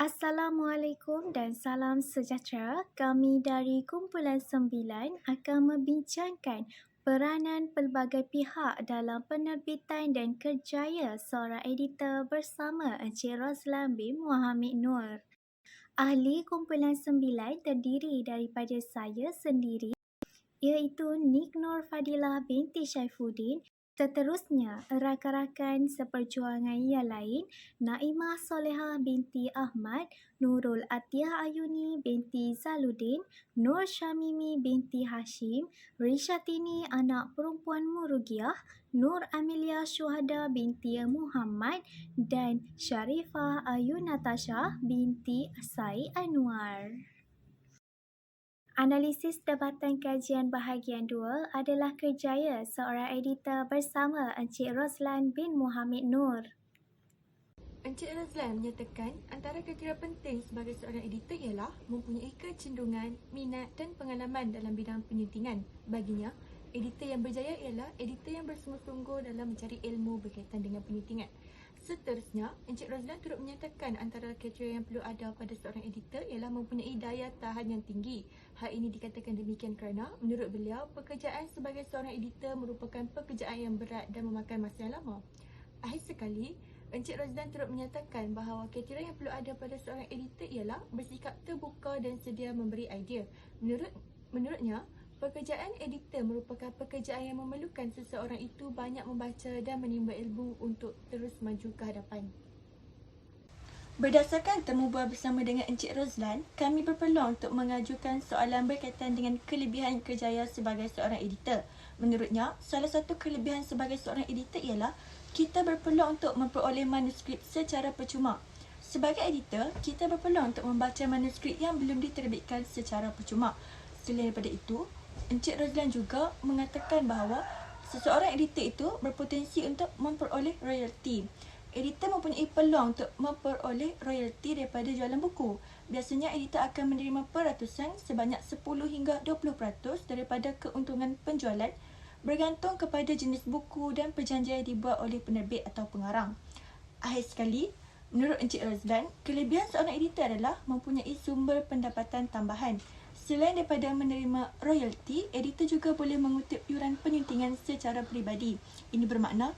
Assalamualaikum dan salam sejahtera. Kami dari Kumpulan 9 akan membincangkan peranan pelbagai pihak dalam penerbitan dan kerjaya seorang editor bersama Encik Roslan bin Mohamed Noor. Ahli Kumpulan 9 terdiri daripada saya sendiri, iaitu Nik Nur Fadilah binti Syaifuddin. Seterusnya, rakan-rakan seperjuangan yang lain, Naimah Solehah binti Ahmad, Nurul Atiyah Ayuni binti Zaluddin, Nur Syamimi binti Hashim, Rishatini anak perempuan Murugiah, Nur Amelia Syuhada binti Muhammad dan Sharifah Ayu Natasha binti Sai Anwar. Analisis debatan kajian bahagian 2 adalah kerjaya seorang editor bersama Encik Roslan bin Mohamed Noor. Encik Roslan menyatakan antara kriteria penting sebagai seorang editor ialah mempunyai kecenderungan, minat dan pengalaman dalam bidang penyuntingan. Baginya, editor yang berjaya ialah editor yang bersungguh-sungguh dalam mencari ilmu berkaitan dengan penyuntingan. Seterusnya, Encik Roslan turut menyatakan antara kriteria yang perlu ada pada seorang editor ialah mempunyai daya tahan yang tinggi. Hal ini dikatakan demikian kerana, menurut beliau, pekerjaan sebagai seorang editor merupakan pekerjaan yang berat dan memakan masa yang lama. Akhir sekali, Encik Roslan turut menyatakan bahawa kriteria yang perlu ada pada seorang editor ialah bersikap terbuka dan sedia memberi idea. Menurutnya, pekerjaan editor merupakan pekerjaan yang memerlukan seseorang itu banyak membaca dan menimba ilmu untuk terus maju ke hadapan. Berdasarkan temu bual bersama dengan Encik Roslan, kami berpeluang untuk mengajukan soalan berkaitan dengan kelebihan kerjaya sebagai seorang editor. Menurutnya, salah satu kelebihan sebagai seorang editor ialah kita berpeluang untuk memperoleh manuskrip secara percuma. Sebagai editor, kita berpeluang untuk membaca manuskrip yang belum diterbitkan secara percuma. Selain daripada itu, Encik Roslan juga mengatakan bahawa seseorang editor itu berpotensi untuk memperoleh royalti. Editor mempunyai peluang untuk memperoleh royalti daripada jualan buku. Biasanya editor akan menerima peratusan sebanyak 10 hingga 20% daripada keuntungan penjualan bergantung kepada jenis buku dan perjanjian yang dibuat oleh penerbit atau pengarang. Akhir sekali, menurut Encik Roslan, kelebihan seorang editor adalah mempunyai sumber pendapatan tambahan. Selain daripada menerima royalti, editor juga boleh mengutip yuran penyuntingan secara peribadi. Ini bermakna,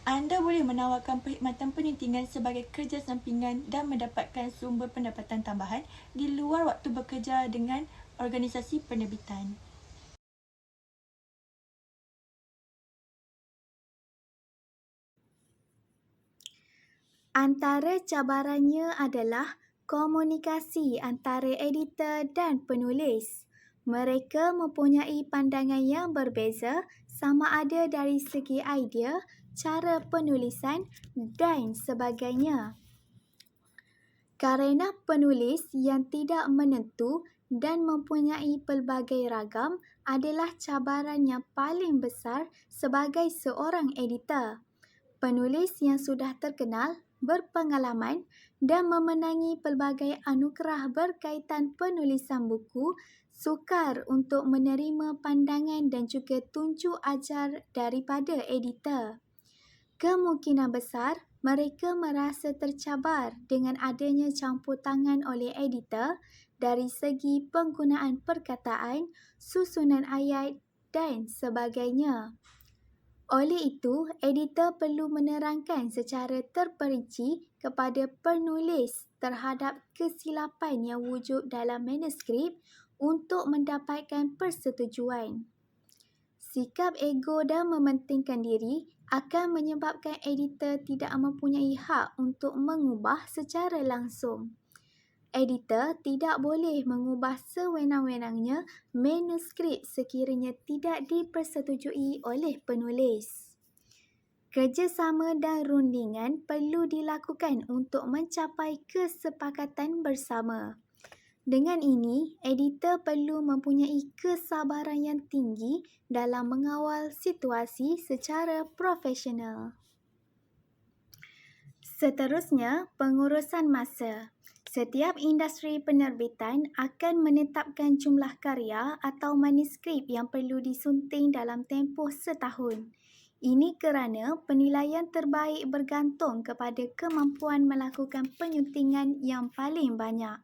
anda boleh menawarkan perkhidmatan penyuntingan sebagai kerja sampingan dan mendapatkan sumber pendapatan tambahan di luar waktu bekerja dengan organisasi penerbitan. Antara cabarannya adalah komunikasi antara editor dan penulis. Mereka mempunyai pandangan yang berbeza sama ada dari segi idea, cara penulisan dan sebagainya. Kerana penulis yang tidak menentu dan mempunyai pelbagai ragam adalah cabaran yang paling besar sebagai seorang editor. Penulis yang sudah terkenal, berpengalaman dan memenangi pelbagai anugerah berkaitan penulisan buku sukar untuk menerima pandangan dan juga tunjuk ajar daripada editor. Kemungkinan besar mereka merasa tercabar dengan adanya campur tangan oleh editor dari segi penggunaan perkataan, susunan ayat dan sebagainya. Oleh itu, editor perlu menerangkan secara terperinci kepada penulis terhadap kesilapan yang wujud dalam manuskrip untuk mendapatkan persetujuan. Sikap ego dan mementingkan diri akan menyebabkan editor tidak mempunyai hak untuk mengubah secara langsung. Editor tidak boleh mengubah sewenang-wenangnya manuskrip sekiranya tidak dipersetujui oleh penulis. Kerjasama dan rundingan perlu dilakukan untuk mencapai kesepakatan bersama. Dengan ini, editor perlu mempunyai kesabaran yang tinggi dalam mengawal situasi secara profesional. Seterusnya, pengurusan masa. Setiap industri penerbitan akan menetapkan jumlah karya atau manuskrip yang perlu disunting dalam tempoh setahun. Ini kerana penilaian terbaik bergantung kepada kemampuan melakukan penyuntingan yang paling banyak.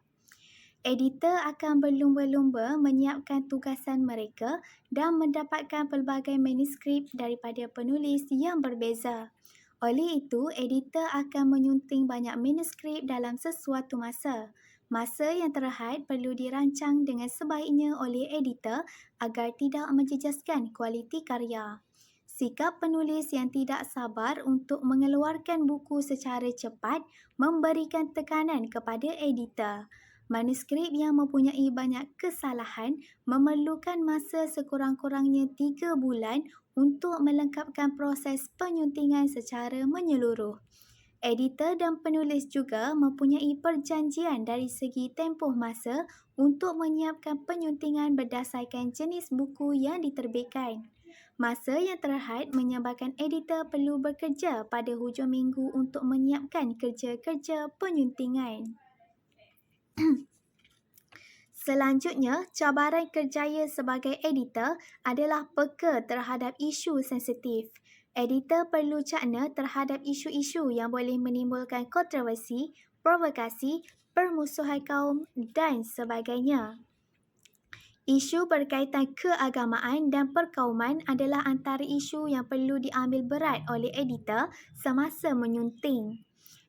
Editor akan berlumba-lumba menyiapkan tugasan mereka dan mendapatkan pelbagai manuskrip daripada penulis yang berbeza. Oleh itu, editor akan menyunting banyak manuskrip dalam sesuatu masa. Masa yang terhad perlu dirancang dengan sebaiknya oleh editor agar tidak menjejaskan kualiti karya. Sikap penulis yang tidak sabar untuk mengeluarkan buku secara cepat memberikan tekanan kepada editor. Manuskrip yang mempunyai banyak kesalahan memerlukan masa sekurang-kurangnya 3 bulan untuk melengkapkan proses penyuntingan secara menyeluruh. Editor dan penulis juga mempunyai perjanjian dari segi tempoh masa untuk menyiapkan penyuntingan berdasarkan jenis buku yang diterbitkan. Masa yang terhad menyebabkan editor perlu bekerja pada hujung minggu untuk menyiapkan kerja-kerja penyuntingan. Selanjutnya, cabaran kerjaya sebagai editor adalah peka terhadap isu sensitif. Editor perlu cakna terhadap isu-isu yang boleh menimbulkan kontroversi, provokasi, permusuhan kaum dan sebagainya. Isu berkaitan keagamaan dan perkauman adalah antara isu yang perlu diambil berat oleh editor semasa menyunting.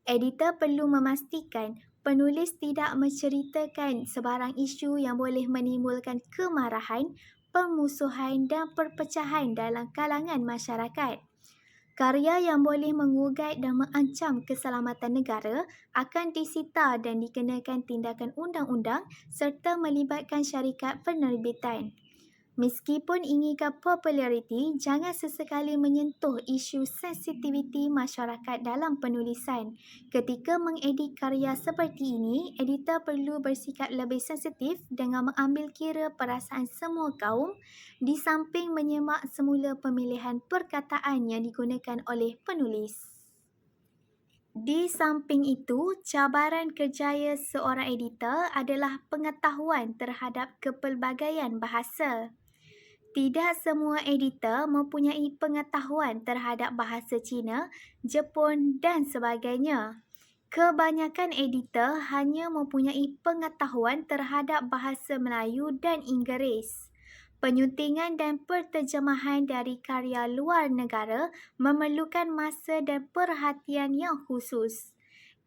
Editor perlu memastikan penulis tidak menceritakan sebarang isu yang boleh menimbulkan kemarahan, permusuhan dan perpecahan dalam kalangan masyarakat. Karya yang boleh mengugat dan mengancam keselamatan negara akan disita dan dikenakan tindakan undang-undang serta melibatkan syarikat penerbitan. Meskipun inginkan populariti, jangan sesekali menyentuh isu sensitiviti masyarakat dalam penulisan. Ketika mengedit karya seperti ini, editor perlu bersikap lebih sensitif dengan mengambil kira perasaan semua kaum di samping menyemak semula pemilihan perkataan yang digunakan oleh penulis. Di samping itu, cabaran kerjaya seorang editor adalah pengetahuan terhadap kepelbagaian bahasa. Tidak semua editor mempunyai pengetahuan terhadap bahasa Cina, Jepun dan sebagainya. Kebanyakan editor hanya mempunyai pengetahuan terhadap bahasa Melayu dan Inggeris. Penyuntingan dan penterjemahan dari karya luar negara memerlukan masa dan perhatian yang khusus.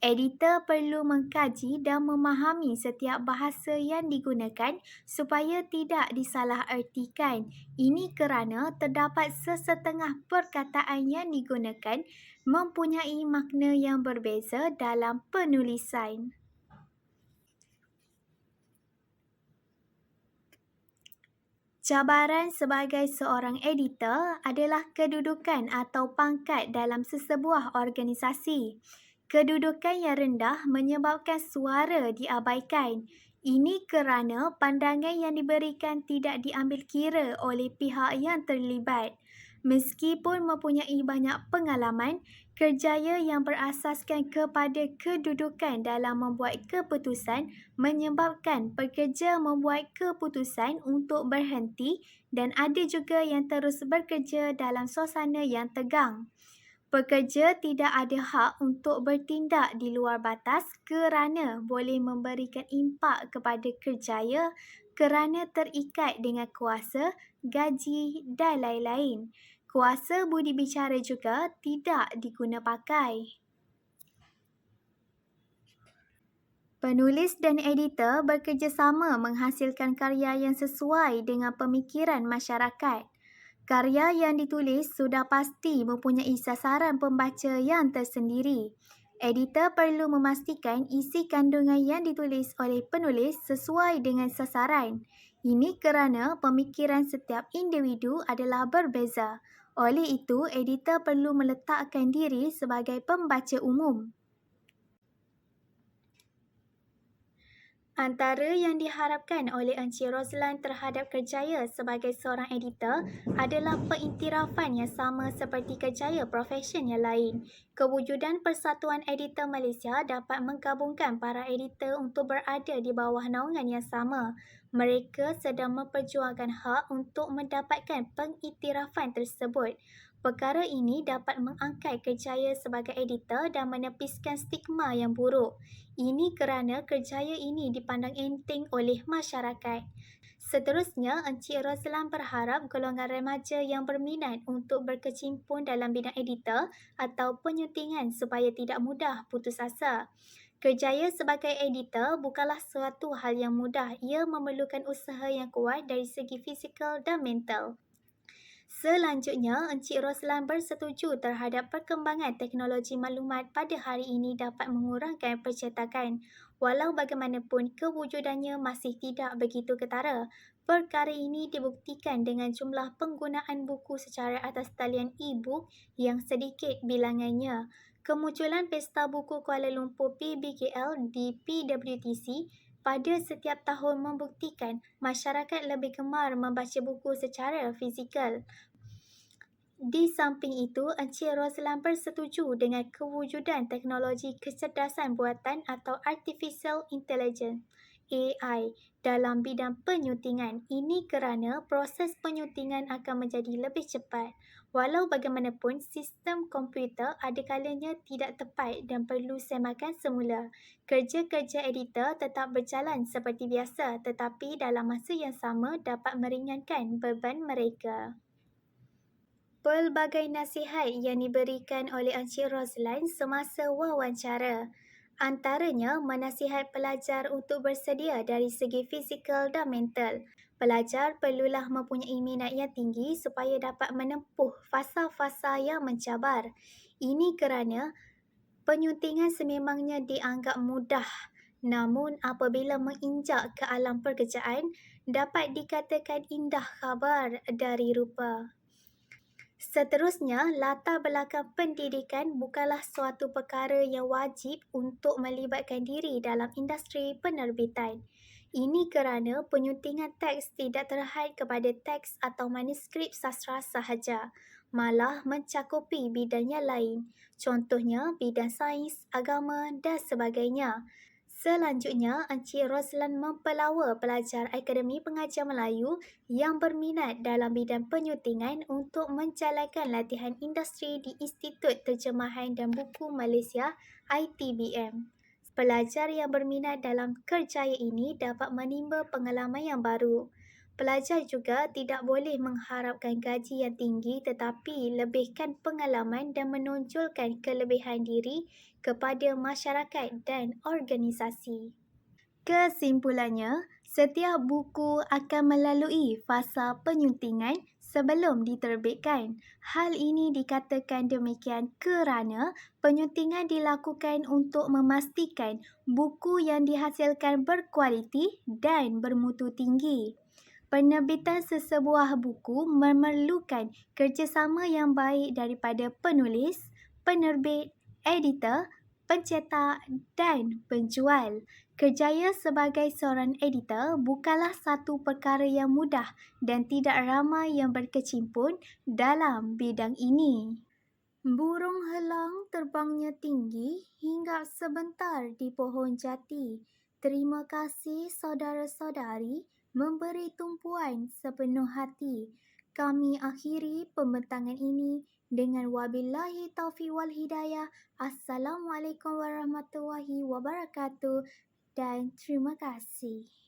Editor perlu mengkaji dan memahami setiap bahasa yang digunakan supaya tidak disalahertikan. Ini kerana terdapat sesetengah perkataan yang digunakan mempunyai makna yang berbeza dalam penulisan. Cabaran sebagai seorang editor adalah kedudukan atau pangkat dalam sesebuah organisasi. Kedudukan yang rendah menyebabkan suara diabaikan. Ini kerana pandangan yang diberikan tidak diambil kira oleh pihak yang terlibat. Meskipun mempunyai banyak pengalaman, kerjaya yang berasaskan kepada kedudukan dalam membuat keputusan menyebabkan pekerja membuat keputusan untuk berhenti dan ada juga yang terus bekerja dalam suasana yang tegang. Pekerja tidak ada hak untuk bertindak di luar batas kerana boleh memberikan impak kepada kerjaya kerana terikat dengan kuasa, gaji dan lain-lain. Kuasa budi bicara juga tidak diguna pakai. Penulis dan editor bekerjasama menghasilkan karya yang sesuai dengan pemikiran masyarakat. Karya yang ditulis sudah pasti mempunyai sasaran pembaca yang tersendiri. Editor perlu memastikan isi kandungan yang ditulis oleh penulis sesuai dengan sasaran. Ini kerana pemikiran setiap individu adalah berbeza. Oleh itu, editor perlu meletakkan diri sebagai pembaca umum. Antara yang diharapkan oleh Encik Roslan terhadap kerjaya sebagai seorang editor adalah pengiktirafan yang sama seperti kerjaya profesion yang lain. Kewujudan Persatuan Editor Malaysia dapat menggabungkan para editor untuk berada di bawah naungan yang sama. Mereka sedang memperjuangkan hak untuk mendapatkan pengiktirafan tersebut. Perkara ini dapat mengangkat kerjaya sebagai editor dan menepiskan stigma yang buruk. Ini kerana kerjaya ini dipandang enteng oleh masyarakat. Seterusnya, Encik Roslan berharap golongan remaja yang berminat untuk berkecimpung dalam bidang editor atau penyuntingan supaya tidak mudah putus asa. Kerjaya sebagai editor bukanlah suatu hal yang mudah. Ia memerlukan usaha yang kuat dari segi fizikal dan mental. Selanjutnya, Encik Roslan bersetuju terhadap perkembangan teknologi maklumat pada hari ini dapat mengurangkan percetakan. Walau bagaimanapun, kewujudannya masih tidak begitu ketara. Perkara ini dibuktikan dengan jumlah penggunaan buku secara atas talian e-book yang sedikit bilangannya. Kemunculan Pesta Buku Kuala Lumpur PBKL di PWTC pada setiap tahun membuktikan masyarakat lebih gemar membaca buku secara fizikal. Di samping itu, Encik Roslan bersetuju dengan kewujudan teknologi kecerdasan buatan atau Artificial Intelligence (AI) dalam bidang penyuntingan. Ini kerana proses penyuntingan akan menjadi lebih cepat. Walau bagaimanapun, sistem komputer ada kalanya tidak tepat dan perlu semakan semula. Kerja-kerja editor tetap berjalan seperti biasa tetapi dalam masa yang sama dapat meringankan beban mereka. Pelbagai nasihat yang diberikan oleh Encik Roslan semasa wawancara. Antaranya, menasihat pelajar untuk bersedia dari segi fizikal dan mental. Pelajar perlulah mempunyai minat yang tinggi supaya dapat menempuh fasa-fasa yang mencabar. Ini kerana penyuntingan sememangnya dianggap mudah. Namun apabila menginjak ke alam pekerjaan, dapat dikatakan indah khabar dari rupa. Seterusnya, latar belakang pendidikan bukanlah suatu perkara yang wajib untuk melibatkan diri dalam industri penerbitan. Ini kerana penyuntingan teks tidak terhad kepada teks atau manuskrip sastra sahaja, malah mencakupi bidang yang lain, contohnya bidang sains, agama dan sebagainya. Selanjutnya, Encik Roslan mempelawa pelajar Akademi Pengajian Melayu yang berminat dalam bidang penyuntingan untuk menjalankan latihan industri di Institut Terjemahan dan Buku Malaysia (ITBM). Pelajar yang berminat dalam kerjaya ini dapat menimba pengalaman yang baru. Pelajar juga tidak boleh mengharapkan gaji yang tinggi tetapi lebihkan pengalaman dan menonjolkan kelebihan diri kepada masyarakat dan organisasi. Kesimpulannya, setiap buku akan melalui fasa penyuntingan sebelum diterbitkan. Hal ini dikatakan demikian kerana penyuntingan dilakukan untuk memastikan buku yang dihasilkan berkualiti dan bermutu tinggi. Penerbitan sesebuah buku memerlukan kerjasama yang baik daripada penulis, penerbit, editor, pencetak dan penjual. Kerjaya sebagai seorang editor bukanlah satu perkara yang mudah dan tidak ramai yang berkecimpung dalam bidang ini. Burung helang terbangnya tinggi hinggap sebentar di pohon jati. Terima kasih saudara-saudari memberi tumpuan sepenuh hati. Kami akhiri pembentangan ini dengan wabillahi taufiq wal hidayah. Assalamualaikum warahmatullahi wabarakatuh dan terima kasih.